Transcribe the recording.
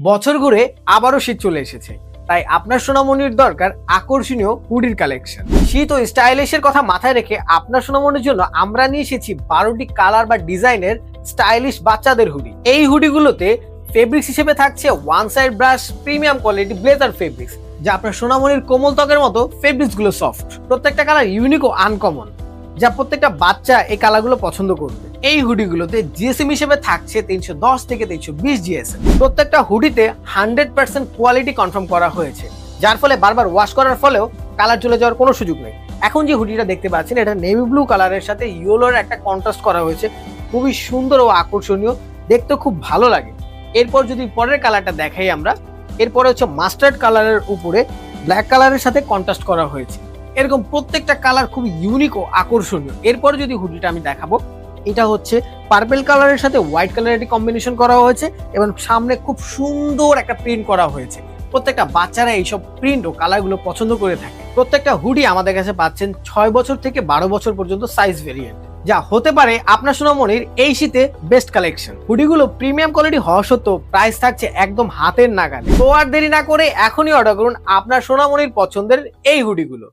বছর ঘুরে আবারও শীত চলে এসেছে, তাই আপনার সোনামণির দরকার আকর্ষণীয় হুডির কালেকশন। শীত ও স্টাইলিশের কথা মাথায় রেখে আপনার সোনামণির জন্য আমরা নিয়ে এসেছি 12টি কালার বা ডিজাইনের স্টাইলিশ বাচ্চাদের হুডি। এই হুডিগুলোতে ফেব্রিক্স হিসেবে থাকছে one side brush premium quality blazer fabrics, যা আপনার সোনামণির কোমল ত্বকের মতো ফেব্রিক্স গুলো সফট। প্রত্যেকটা কালার ইউনিক ও আনকমন, যা প্রত্যেকটা বাচ্চা এই কালারগুলো পছন্দ করবে। এই হুডিগুলোতে জিএসএম হিসেবে থাকছে 310 থেকে 320 জিএসএম। প্রত্যেকটা হুডিতে 100% কোয়ালিটি কনফার্ম করা হয়েছে, যার ফলে বারবার ওয়াশ করার ফলেও কালার চলে যাওয়ার কোনো সুযোগ নেই। এখন যে হুডিটা দেখতে পাচ্ছেন, এটা নেভি ব্লু কালারের সাথে ইয়েলোর একটা কন্ট্রাস্ট করা হয়েছে, খুবই সুন্দর ও আকর্ষণীয়, দেখতে খুব ভালো লাগে। এরপর যদি পরের কালারটা দেখাই আমরা, এরপরে হচ্ছে মাস্টার্ড কালারের উপরে ব্ল্যাক কালারের সাথে কন্ট্রাস্ট করা হয়েছে। এরকম প্রত্যেকটা কালার খুব ইউনিক ও আকর্ষণীয়। এরপরে যদি হুডিটা আমি দেখাবো, এটা হচ্ছে পার্পল কালারের সাথে হোয়াইট কালারের কম্বিনেশন করা হয়েছে এবং সামনে খুব সুন্দর একটা প্রিন্ট করা হয়েছে। প্রত্যেকটা বাচ্চারা এইসব প্রিন্ট ও কালারগুলো পছন্দ করে থাকে। প্রত্যেকটা হুডি আমাদের কাছে পাচ্ছেন 6 বছর থেকে 12 বছর পর্যন্ত সাইজ ভেরিয়েন্ট, যা হতে পারে আপনার সোনামণির এই শীতে বেস্ট কালেকশন। হুডিগুলো প্রিমিয়াম কোয়ালিটি হওয়া সত্ত্বেও প্রাইস থাকছে একদম হাতের নাগালে। তো আর দেরি না করে এখনই অর্ডার করুন আপনার সোনামণির পছন্দের এই হুডিগুলো।